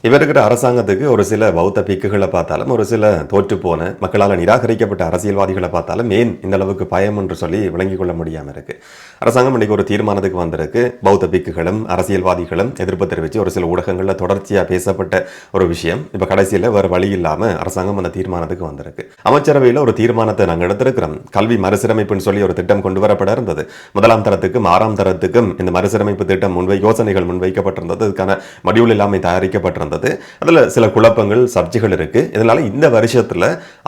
இவர் இருக்கிற அரசாங்கத்துக்கு ஒரு சில பௌத்த பிக்குகளை பார்த்தாலும் ஒரு சில தோற்று போன மக்களால் நிராகரிக்கப்பட்ட அரசியல்வாதிகளை பார்த்தாலும் ஏன் இந்த அளவுக்கு பயம் என்று சொல்லி விளங்கிக் கொள்ள முடியாமல் இருக்கு. அரசாங்கம் இன்னைக்கு ஒரு தீர்மானத்துக்கு வந்திருக்கு. பௌத்த பிக்குகளும் அரசியல்வாதிகளும் எதிர்ப்பு தெரிவித்து ஒரு சில ஊடகங்களில் தொடர்ச்சியாக பேசப்பட்ட ஒரு விஷயம் இப்போ கடைசியில் வேறு வழி இல்லாமல் அரசாங்கம் அந்த தீர்மானத்துக்கு வந்திருக்கு. அமைச்சரவையில் ஒரு தீர்மானத்தை நாங்கள் எடுத்திருக்கிறோம். கல்வி மறுசீரமைப்புன்னு சொல்லி ஒரு திட்டம் கொண்டு வரப்பட இருந்தது. 1ஆம் தரத்துக்கும் 6ஆம் தரத்துக்கும் இந்த மறுசீரமைப்பு திட்டம் யோசனைகள் முன்வைக்கப்பட்டிருந்தது. அதுக்கான மடியூல் எல்லாமே தயாரிக்கப்பட்டிருந்தது. அதுல சில குழப்பங்கள் சர்ச்சைகள் இருக்கு. இதனால இந்த வருஷத்துல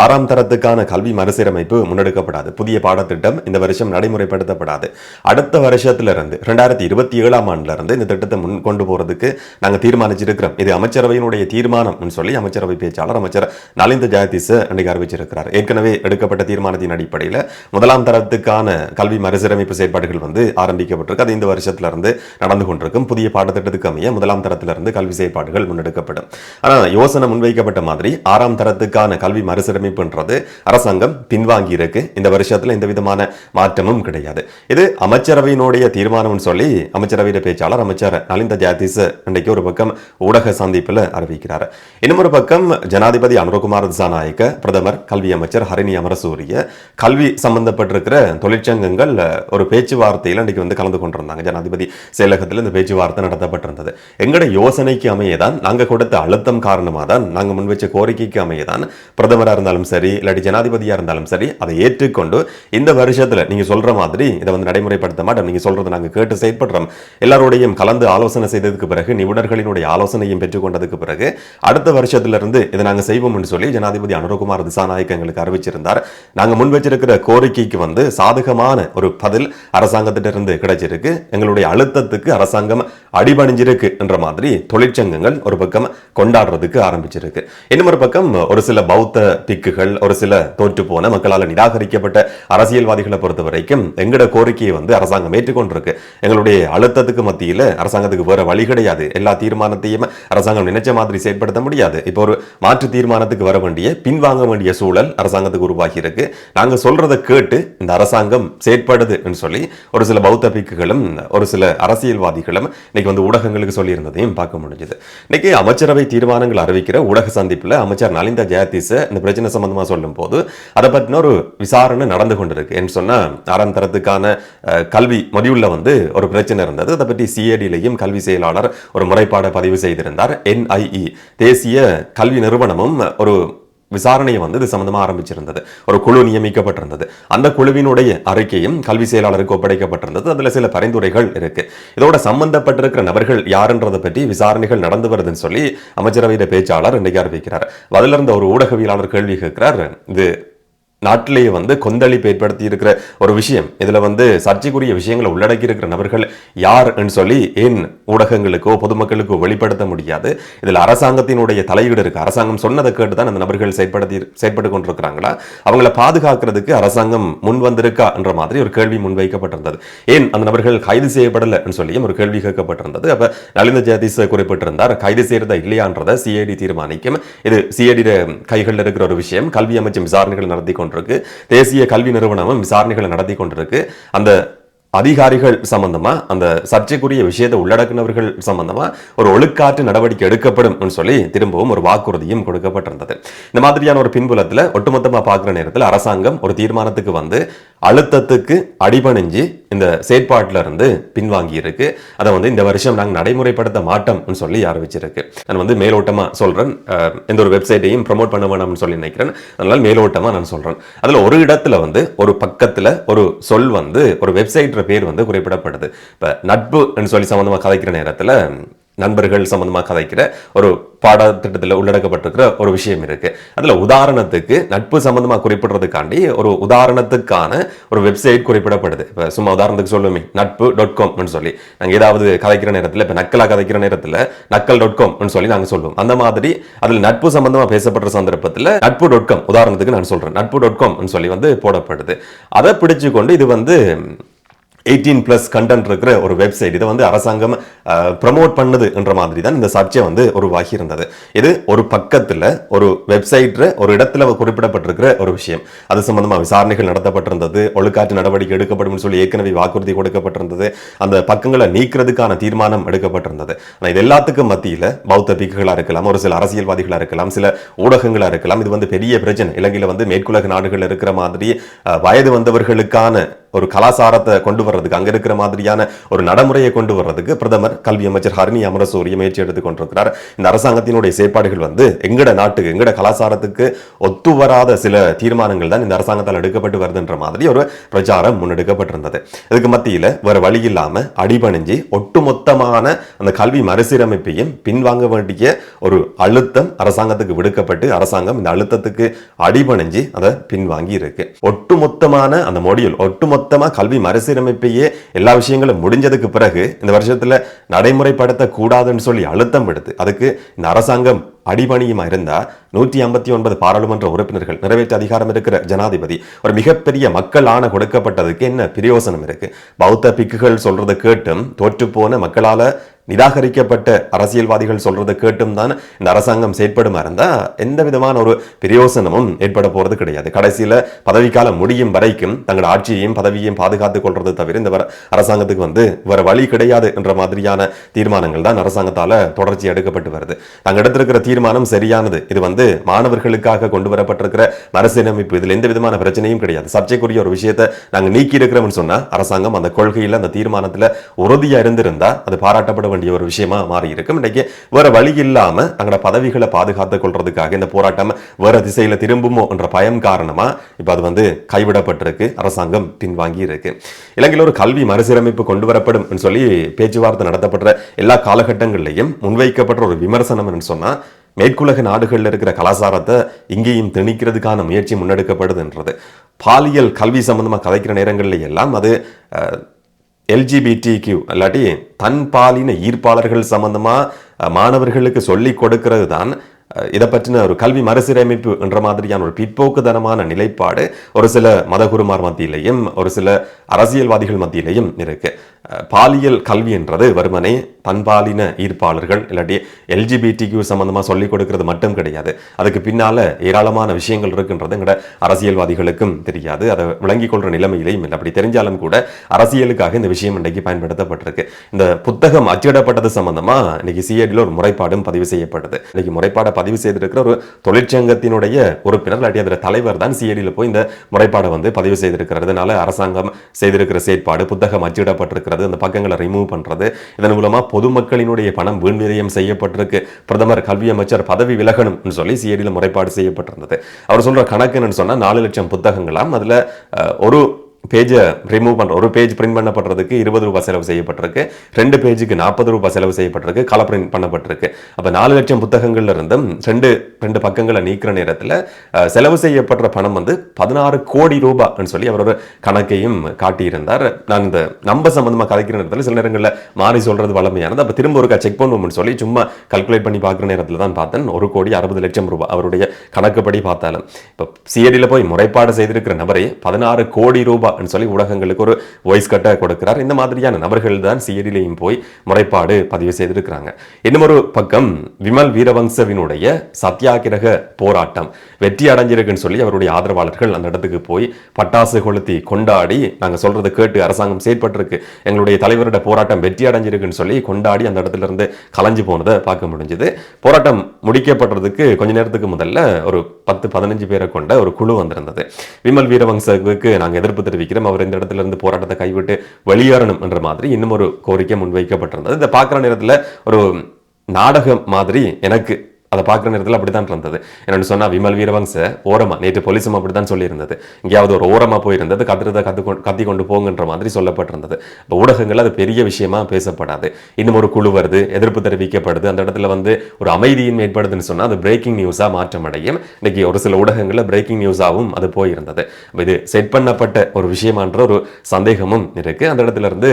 6ஆம் தரத்துக்கான கல்வி மறுசீரமைப்பு முன்னெடுக்கப்படாது. புதிய பாடத்திட்டம் இந்த வருஷம் நடைமுறைப்படுத்தப்படாது. அடுத்த வருஷத்துல இருந்து 2027ஆம் ஆண்டுல இருந்து இந்த திட்டத்தை முன் கொண்டு போறதுக்கு நாங்க தீர்மானிச்சிருக்கிறோம். இது அமைச்சரவையினுடைய தீர்மானம் சொல்லி அமைச்சரவை பேச்சாளர் அமைச்சர் நலிந்த ஜெயதிஸ் அன்றைக்கு அறிவிச்சிருக்கிறார். ஏற்கனவே எடுக்கப்பட்ட தீர்மானத்தின் அடிப்படையில் 1ஆம் தரத்துக்கான கல்வி மறுசீரமைப்பு செயற்பாடுகள் ஆரம்பிக்கப்பட்டிருக்கு. அது இந்த வருஷத்துல இருந்து நடந்து கொண்டிருக்கும். புதிய பாடத்திட்டத்துக்கு அமைய 1ஆம் தரத்திலிருந்து கல்வி செயற்பாடுகள் முன்னெடுக்கப்படும். ஆனால் யோசனை முன்வைக்கப்பட்ட மாதிரி 6ஆம் தரத்துக்கான கல்வி மறுசீரமைப்புன்றது அரசாங்கம் பின்வாங்கி இருக்கு. இந்த வருஷத்துல எந்த விதமான மாற்றமும் கிடையாது. இது அமைச்சரவையினுடைய தீர்மானம் சொல்லி அமைச்சரவையில பேச்சாளர் அமைச்சர் நலிந்த ஜெயதிஸ் இன்றைக்கு ஒரு பக்கம் ஊடக சந்திப்பில் அறிவிக்கிறார். இன்னும் ஒரு பக்கம் ஜனாதிபதி அனுரகுமார் திசாநாயக்க, பிரதமர், கல்வி அமைச்சர் ஹரிணி அமரசூரிய, கல்வி சம்பந்தப்பட்டிருக்கிற தொழிற்சங்கங்கள் ஒரு பேச்சுவார்த்தையில் இன்றைக்கு கலந்து கொண்டிருந்தாங்க. ஜனாதிபதி செயலகத்தில் இந்த பேச்சுவார்த்தை நடத்தப்பட்டிருந்தது. எங்களுடைய யோசனைக்கு அமையதான், நாங்க கொடுத்த அழுத்தம் காரணமாக தான், நாங்க முன்வச்ச கோரிக்கைக்கு அமையதான் பிரதமராக இருந்தாலும் சரி இல்லாட்டி ஜனாதிபதியா இருந்தாலும் சரி அதை ஏற்றுக்கொண்டு இந்த வருஷத்துல நீங்க சொல்ற மாதிரி இதை நடைமுறைப்படுத்த மாட்டோம், நீங்க சொல்றதை நாங்க கேட்டு செயற்படுறோம், எல்லாரோடையும் கலந்து ஆலோசனை செய்ததுக்கு பிறகு நிபுணர்களினுடைய ஆலோசனையும் பெற்றுக்கொண்டதுக்கு பிறகு அடுத்த வருஷத்திலிருந்து இதை நாங்க செய்வோம் சொல்லி ஜனாதிபதி அனுரகுமார் திசாநாயக்க எங்களுக்கு அறிவிச்சிருந்தார். நாங்க முன் வச்சிருக்கிற கோரிக்கைக்கு சாதகமான ஒரு பதில் அரசாங்கத்திலிருந்து கிடைச்சிருக்கு. எங்களுடைய அழுத்தத்துக்கு அரசாங்கம் அடிபணிஞ்சிருக்கு என்ற மாதிரி தொழிற்சங்கங்கள் ஒரு பக்கம் கொண்டாடுறதுக்கு ஆரம்பிச்சிருக்கு. இன்னும் ஒரு பக்கம் ஒரு சில பௌத்த பிக்குகள், ஒரு சில தோற்று போன மக்களால் நிராகரிக்கப்பட்ட அரசியல்வாதிகளை பொறுத்த வரைக்கும் எங்களோட கோரிக்கையை அரசாங்கம் ஏற்றுக்கொண்டிருக்கு. எங்களுடைய அழுத்தத்துக்கு மத்தியில் அரசாங்கத்துக்கு வேற வழி கிடையாது. எல்லா தீர்மானத்தையும் அரசாங்கம் நினைச்ச மாதிரி செயற்படுத்த முடியாது. இப்போ ஒரு மாற்று தீர்மானத்துக்கு வர வேண்டிய பின்வாங்க வேண்டிய சூழல் அரசாங்கத்துக்கு உருவாகி இருக்கு. நாங்க சொல்றதை கேட்டு இந்த அரசாங்கம் செயற்படுது சொல்லி ஒரு சில பௌத்த பிக்குகளும் ஒரு சில அரசியல்வாதிகளும் இன்னைக்கு ஊடகங்களுக்கு சொல்லி இருந்ததையும் பார்க்க முடிஞ்சது. இன்னைக்கு அமைச்சரவை தீர்மானங்கள் அறிவிக்கிற ஊடக சந்திப்பில் அமைச்சர் நலிந்த ஜெயதிஸ் இந்த பிரச்சனை சம்பந்தமா சொல்லும் போது அதை பற்றின ஒரு விசாரணை நடந்து கொண்டிருக்கு. என்று சொன்னா 6ஆம் தரத்துக்கான கல்வி மொடியூல்ல ஒரு பிரச்சனை இருந்தது. அதை பற்றி சிஏடியிலையும் கல்வி செயலாளர் ஒரு முறைப்பாடை பதிவு செய்திருந்தார். NIE தேசிய கல்வி நிறுவனமும் ஒரு விசாரணையை இது சம்பந்தமா ஆரம்பிச்சிருந்தது. ஒரு குழு நியமிக்கப்பட்டிருந்தது. அந்த குழுவினுடைய அறிக்கையும் கல்வி செயலாளருக்கு ஒப்படைக்கப்பட்டிருந்தது. அதுல சில பரிந்துரைகள் இருக்கு. இதோட சம்பந்தப்பட்டிருக்கிற நபர்கள் யாருன்றதை பற்றி விசாரணைகள் நடந்து வருதுன்னு சொல்லி அமைச்சரவையில பேச்சாளர் இன்னைக்கு அறிவிக்கிறார். அதில் இருந்த ஒரு ஊடகவியலாளர் கேள்வி கேட்கிறார். இது நாட்டிலேயே கொந்தளிப்பு ஏற்படுத்தி இருக்கிற ஒரு விஷயம். இதுல சர்ச்சைக்குரிய விஷயங்களை உள்ளடக்கி இருக்கிற நபர்கள் யார் சொல்லி ஏன் ஊடகங்களுக்கோ பொதுமக்களுக்கோ வெளிப்படுத்த முடியாது? இதுல அரசாங்கத்தினுடைய தலையீடு இருக்கு. அரசாங்கம் சொன்னதை கேட்டுதான் அந்த நபர்கள் செயற்பட்டு கொண்டிருக்கிறாங்களா? அவங்களை பாதுகாக்கிறதுக்கு அரசாங்கம் முன் வந்திருக்கா என்ற மாதிரி ஒரு கேள்வி முன்வைக்கப்பட்டிருந்தது. ஏன் அந்த நபர்கள் கைது செய்யப்படல சொல்லியும் ஒரு கேள்வி கேட்கப்பட்டிருந்தது. அப்ப நலிந்த ஜெயதிஸ் குறிப்பிட்டிருந்தார், கைது செய்யறதா இல்லையான்றதை சிஐடி தீர்மானிக்கும். இது சிஐடி கைகளில் இருக்கிற ஒரு விஷயம். கல்வி அமைச்சர் விசாரணைகள் நடத்தி கொண்டிருக்கு. தேசிய கல்வி நிறுவனமும் விசாரணைகளை நடத்தி கொண்டிருக்கு. அந்த அதிகாரிகள் சம்பந்தமா, அந்த சர்ச்சைக்குரிய விஷயத்தை உள்ளடக்கினவர்கள் சம்பந்தமா ஒரு ஒழுக்காற்று நடவடிக்கை எடுக்கப்படும் சொல்லி திரும்பவும் ஒரு வாக்குறுதியும் கொடுக்கப்பட்டிருந்தது. இந்த மாதிரியான ஒரு பின்புலத்தில் ஒட்டுமொத்தமா பார்க்கிற நேரத்தில் அரசாங்கம் ஒரு தீர்மானத்துக்கு அழுத்தத்துக்கு அடிபணிஞ்சு இந்த செயற்பாட்டில இருந்து பின்வாங்கி இருக்கு. அதை இந்த வருஷம் நாங்கள் நடைமுறைப்படுத்த மாட்டோம் சொல்லி அறிவிச்சிருக்கு. நான் மேலோட்டமா சொல்றேன், எந்த ஒரு வெப்சைட்டையும் ப்ரமோட் பண்ண வேணும்னு சொல்லி நினைக்கிறேன். அதனால மேலோட்டமா நான் சொல்றேன். அதுல ஒரு இடத்துல ஒரு பக்கத்துல ஒரு சொல் ஒரு வெப்சைட் பேர் குறிப்பிடப்படுது. இப்ப நட்பு சொல்லி சம்பந்தமா கதைக்கிற நேரத்துல நண்பர்கள் சம்பந்தமா கதைக்கிற ஒரு பாடத்திட்டத்தில் உள்ளடக்கப்பட்டிருக்கிற ஒரு விஷயம் இருக்கு. அதுல உதாரணத்துக்கு நட்பு சம்பந்தமா குறிப்பிடுறதுக்காண்டி ஒரு உதாரணத்துக்கான ஒரு வெப்சைட் குறிப்பிடப்படுது. இப்ப சும்மா உதாரணத்துக்கு சொல்லுமே நட்பு.com சொல்லி நாங்க ஏதாவது கதைக்கிற நேரத்தில், இப்ப நக்கலா கதைக்கிற நேரத்தில் நக்கல்.com சொல்லி நாங்க சொல்லுவோம். அந்த மாதிரி அதுல நட்பு சம்பந்தமா பேசப்படுற சந்தர்ப்பத்தில் நட்பு.com உதாரணத்துக்கு நான் சொல்றேன், நட்பு.com சொல்லி போடப்படுது. அதை பிடிச்சு கொண்டு இது 18+ கண்டென்ட் இருக்கிற ஒரு வெப்சைட். இதை வந்து அரசாங்கம் ப்ரமோட் பண்ணுது என்ற மாதிரி தான் இந்த சர்ச்சை வந்து உருவாகி இருந்தது. இது ஒரு பக்கத்தில் ஒரு வெப்சைட்ல ஒரு இடத்துல குறிப்பிடப்பட்டிருக்கிற ஒரு விஷயம். அது சம்பந்தமா விசாரணைகள் நடத்தப்பட்டிருந்தது, ஒழுக்காற்று நடவடிக்கை எடுக்கப்படும் சொல்லி ஏற்கனவே வாக்குறுதி கொடுக்கப்பட்டிருந்தது, அந்த பக்கங்களை நீக்கிறதுக்கான தீர்மானம் எடுக்கப்பட்டிருந்தது. ஆனால் இது எல்லாத்துக்கும் மத்தியில் பௌத்த பிக்குகளா இருக்கலாம், ஒரு சில அரசியல்வாதிகளா இருக்கலாம், சில ஊடகங்களா இருக்கலாம், இது வந்து பெரிய பிரச்சனை. இலங்கையில் வந்து மேற்குலக நாடுகள் இருக்கிற மாதிரி வயது வந்தவர்களுக்கான ஒரு கலாச்சாரத்தை கொண்டு வர்றதுக்கு, அங்க இருக்கிற மாதிரியான ஒரு நடைமுறையை கொண்டு வர்றதுக்கு பிரதமர் கல்வி அமைச்சர் ஹரிணி அமரசூரிய முயற்சி எடுத்துக் கொண்டிருக்கிறார். இந்த அரசாங்கத்தினுடைய செயற்பாடுகள் வந்து எங்கட நாட்டுக்கு, எங்கட கலாச்சாரத்துக்கு ஒத்து வராத சில தீர்மானங்கள் தான் இந்த அரசாங்கத்தால் எடுக்கப்பட்டு வருதுன்ற மாதிரி ஒரு பிரச்சாரம் முன்னெடுக்கப்பட்டிருந்தது. இதுக்கு மத்தியில் வேற வழி இல்லாம அடிபணிஞ்சு ஒட்டுமொத்தமான அந்த கல்வி மறுசீரமைப்பையும் பின்வாங்க வேண்டிய ஒரு அழுத்தம் அரசாங்கத்துக்கு விடுக்கப்பட்டு அரசாங்கம் இந்த அழுத்தத்துக்கு அடிபணிஞ்சு அதை பின்வாங்கி இருக்கு. ஒட்டுமொத்தமான அந்த மொடியூல், ஒட்டுமொத்தமா கல்வி மறுசீரமைப்பையே எல்லா விஷயங்களும் முடிஞ்சதுக்கு பிறகு இந்த வருஷத்துல நடைமுறைப்படுத்த கூடாதுன்னு சொல்லி அழுத்தம் எடுத்து அதுக்கு இந்த அரசாங்கம் அடிபணியுமா இருந்தா 159 பாராளுமன்ற உறுப்பினர்கள், நிறைவேற்ற அதிகாரம் இருக்கிற ஜனாதிபதி, ஒரு மிகப்பெரிய மக்கள் ஆணை கொடுக்கப்பட்டதுக்கு என்ன பிரயோசனம் இருக்கு? பௌத்த பிக்குகள் சொல்றதை கேட்டும் தோற்று போன மக்களால நிராகரிக்கப்பட்ட அரசியல்வாதிகள் சொல்றதை கேட்டும் தான் இந்த அரசாங்கம் செயற்படுமா இருந்தா எந்த விதமான ஒரு பிரயோசனமும் ஏற்பட போறது கிடையாது. கடைசியில பதவிக்காலம் முடியும் வரைக்கும் தங்களோட ஆட்சியையும் பதவியையும் பாதுகாத்துக் கொள்றது தவிர இந்த அரசாங்கத்துக்கு வந்து வேற வழி கிடையாது என்ற மாதிரியான தீர்மானங்கள் தான் அரசாங்கத்தால தொடர்ச்சி எடுக்கப்பட்டு வருது. நாங்க எடுத்திருக்கிற தீர்மானம் சரியானது, இது வந்து மாணவர்களுக்காக கொண்டு வரப்பட்டிருக்கிற மறுசீரமைப்பு, இதுல எந்த விதமான பிரச்சனையும் கிடையாது, சர்ச்சைக்குரிய ஒரு விஷயத்தை நாங்க நீக்கி இருக்கிறோம்னு சொன்னா அரசாங்கம் அந்த கொள்கையில அந்த தீர்மானத்துல உறுதியா இருந்திருந்தா அது பாராட்டப்பட ஒரு விஷயமா மாறி இருக்கும். இன்னைக்கு வேற வழி இல்லாம தங்களோட பதவிகளை பாதுகாத்துக் கொள்றதுக்காக இந்த போராட்டம் வேற திசையில திரும்புமோ என்ற பயம் காரணமா இப்ப அது வந்து கைவிடப்பட்டிருக்கு, அரசாங்கம் பின்வாங்கி இருக்கு. இலங்கையில் ஒரு கல்வி மறுசீரமைப்பு கொண்டு வரப்படும் சொல்லி பேச்சுவார்த்தை நடத்தப்பட்ட எல்லா காலகட்டங்களிலையும் முன்வைக்கப்பட்ட ஒரு விமர்சனம் சொன்னா மேற்குலக நாடுகளில் இருக்கிற கலாச்சாரத்தை இங்கேயும் திணிக்கிறதுக்கான முயற்சி முன்னெடுக்கப்படுதுன்றது. பாலியல் கல்வி சம்பந்தமா கதைக்கிற நேரங்களில் எல்லாம் அது LGBTQ இல்லாட்டி தன் பாலின ஈர்ப்பாளர்கள் சம்பந்தமா மாணவர்களுக்கு சொல்லிக் கொடுக்கிறது தான் இதை பற்றின ஒரு கல்வி மறுசீரமைப்பு என்ற மாதிரியான ஒரு பிற்போக்குத்தனமான நிலைப்பாடு ஒரு சில மதகுருமார் மத்தியிலையும் ஒரு சில அரசியல்வாதிகள் மத்தியிலையும் இருக்கு. பாலியல் கல்வி என்றது வருமனே பண்பாலின ஈர்ப்பாளர்கள் இல்லாட்டி LGBTQ சம்பந்தமா சொல்லிக் கொடுக்கிறது மட்டும் கிடையாது, அதுக்கு பின்னால ஏராளமான விஷயங்கள் இருக்குன்றது எங்கட அரசியல்வாதிகளுக்கும் தெரியாது, அதை விளங்கிக் கொள்ற நிலைமையிலையும் இல்லை. அப்படி தெரிஞ்சாலும் கூட அரசியலுக்காக இந்த விஷயம் இன்றைக்கு பயன்படுத்தப்பட்டிருக்கு. இந்த புத்தகம் அச்சிடப்பட்டது சம்பந்தமா இன்னைக்கு CIDல ஒரு முறைப்பாடும் பதிவு செய்யப்பட்டது. இன்னைக்கு முறைப்பாடை பதிவு செய்திருக்கிற ஒரு தொழிற்சங்கத்தினுடைய உறுப்பினர் இல்லாட்டி அதில் தலைவர் தான் CIDல போய் இந்த முறைப்பாடை வந்து பதிவு செய்திருக்கிறது. அதனால அரசாங்கம் செய்திருக்கிற செயற்பாடு புத்தகம் அச்சிடப்பட்டிருக்கிறது, அந்த பக்கங்களை ரிமூவ் பண்றது, இதன் மூலமா பொதுமக்களினுடைய பணம் வீண் விரயம் செய்யப்பட்டிருக்கு, பிரதமர் கல்வி அமைச்சர் பதவி விலகணும் சொல்லி CIDல முறைப்பாடு செய்யப்பட்டிருந்தது. அவர் சொல்ற கணக்குன்னு சொன்னா 4 லட்சம் புத்தகங்களாம், அதுல ஒரு பேஜை ரிமூவ் பண்ற, ஒரு பேஜ் பிரிண்ட் பண்ணப்படுறதுக்கு 20 ரூபாய் செலவு செய்யப்பட்டிருக்கு, 2 பேஜுக்கு 40 ரூபாய் செலவு செய்யப்பட்டிருக்கு, கலர் பிரிண்ட் பண்ணப்பட்டிருக்கு. அப்ப 4 லட்சம் புத்தகங்கள்ல இருந்தும் 2 பக்கங்களை நீக்கிற நேரத்தில் செலவு செய்யப்படுற பணம் வந்து 16 கோடி ரூபாய் சொல்லி அவர் ஒரு கணக்கையும் காட்டியிருந்தார். நான் இந்த நம்ப சம்பந்தமா கலைக்கிற நேரத்தில் சில நேரங்களில் மாறி சொல்றது வளமையானது. அப்ப திரும்ப ஒரு செக் பண்ணுவோம்னு சொல்லி சும்மா கல்குலேட் பண்ணி பார்க்குற நேரத்தில் தான் பார்த்தேன் 1,60,00,000 ரூபாய் அவருடைய கணக்குப்படி பார்த்தாலும். இப்போ CIDல போய் முறைப்பாடு செய்திருக்கிற நபரை 16 கோடி ரூபாய் சொல்லி ஊடகங்களுக்கு ஒரு வாய்ஸ் கட்ட கொடுக்கிறார். இந்த மாதிரியான நபர்கள் தான் CIDலையும் போய் முறைப்பாடு பதிவு செய்திருக்கிறாங்க. இன்னும் ஒரு பக்கம் விமல் வீரவங்சவினுடைய சத்தியாகிரக போராட்டம் வெற்றி அடைஞ்சிருக்குன்னு சொல்லி அவருடைய ஆதரவாளர்கள் அந்த இடத்துக்கு போய் பட்டாசு கொளுத்தி கொண்டாடி, நாங்க சொல்றதை கேட்டு அரசாங்கம் செயற்பட்டிருக்கு, எங்களுடைய தலைவருடைய போராட்டம் வெற்றி அடைஞ்சிருக்குன்னு சொல்லி கொண்டாடி அந்த இடத்துல இருந்து கலைஞ்சு போனதை பார்க்க முடிஞ்சது. போராட்டம் முடிக்கப்பட்டதுக்கு கொஞ்ச நேரத்துக்கு முதல்ல ஒரு 10-15 பேரை கொண்ட ஒரு குழு வந்திருந்தது. விமல் வீரவங்சவுக்கு நாங்கள் எதிர்ப்பு தெரிவிக்கிறோம், அவர் இந்த இடத்துல இருந்து போராட்டத்தை கைவிட்டு வெளியேறணும் என்ற மாதிரி இன்னும் ஒரு கோரிக்கை முன்வைக்கப்பட்டிருந்தது. இதை பார்க்குற நேரத்தில் ஒரு நாடகம் மாதிரி எனக்கு அதை பார்க்குற நேரத்தில் அப்படித்தான் இருந்தது. என்னென்னு சொன்னால் விமல் வீரவங்ச ஓரமா நேற்று போலீஸும் அப்படித்தான் சொல்லியிருந்தது, எங்கேயாவது ஒரு ஓரமாக போயிருந்தது, கத்தி கொண்டு போங்கன்ற மாதிரி சொல்லப்பட்டிருந்தது. இப்போ ஊடகங்கள் அது பெரிய விஷயமா பேசப்படாது. இன்னும் ஒரு குழு வருது, எதிர்ப்பு தெரிவிக்கப்படுது, அந்த இடத்துல வந்து ஒரு அமைதியின் ஏற்படுதுன்னு சொன்னால் அது பிரேக்கிங் நியூஸாக மாற்றமடையும். இன்னைக்கு ஒரு சில ஊடகங்களில் பிரேக்கிங் நியூஸாகவும் அது போயிருந்தது. இது செட் பண்ணப்பட்ட ஒரு விஷயமான்ற ஒரு சந்தேகமும் இருக்கு. அந்த இடத்துல இருந்து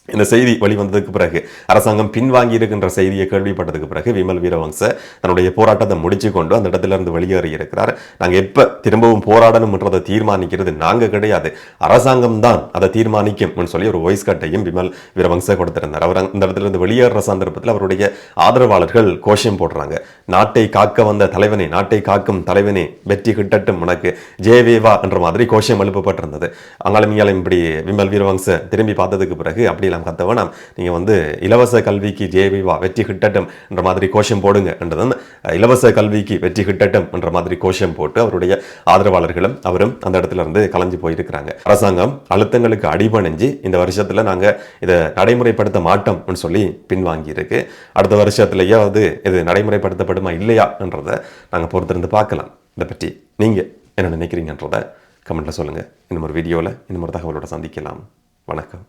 இந்த செய்தி வெளிவந்ததுக்கு பிறகு அரசாங்கம் பின்வாங்கி இருக்கின்ற செய்தியை கேள்விப்பட்டதுக்கு பிறகு விமல் வீரவங்ச தன்னுடைய போராட்டத்தை முடிச்சு கொண்டு அந்த இடத்துல இருந்து வெளியேறி இருக்கிறார். நாங்கள் எப்ப திரும்பவும் போராடணும்ன்றதை தீர்மானிக்கிறது நாங்க கிடையாது, அரசாங்கம் தான் அதை தீர்மானிக்கும் சொல்லி ஒரு வாய்ஸ் கட்டையும் விமல் வீரவங்ச கொடுத்திருந்தார். அவர் அந்த இடத்துல இருந்து வெளியேற சந்தர்ப்பத்தில் அவருடைய ஆதரவாளர்கள் கோஷம் போடுறாங்க, நாட்டை காக்க வந்த தலைவனே, நாட்டை காக்கும் தலைவனே, வெற்றி கிட்டட்டும் உனக்கு, ஜேவேவா என்ற மாதிரி கோஷம் எழுப்பப்பட்டிருந்தது. அங்காலும் இங்காலும் இப்படி விமல் வீரவங்ச திரும்பி பார்த்ததுக்கு பிறகு அப்படி கத்த வேணாம், நீங்க இலவச கல்விக்கு ஜேவிவா வெற்றி கிட்டட்டும் என்ற மாதிரி கோஷம் போடுங்க என்றதும் இலவச கல்விக்கு வெற்றி கிட்டட்டும் என்ற மாதிரி கோஷம் போட்டு அவருடைய ஆதரவாளர்களும் அவரும் அந்த இடத்துல இருந்து கலைஞ்சு போயிருக்கிறாங்க. அரசாங்கம் அழுத்தங்களுக்கு அடிபணிஞ்சு இந்த வருஷத்துல நாங்க இதை நடைமுறைப்படுத்த மாட்டோம் சொல்லி பின்வாங்கி இருக்கு. அடுத்த வருஷத்திலேயே இது நடைமுறைப்படுத்தப்படுமா இல்லையா என்றதை நாங்க பொறுத்திருந்து பார்க்கலாம். இதை பற்றி நீங்க என்ன நினைக்கிறீங்கன்றத கமெண்ட்ல சொல்லுங்க. இன்னும் ஒரு வீடியோல இன்னும் ஒரு தகவலோட சந்திக்கலாம். வணக்கம்.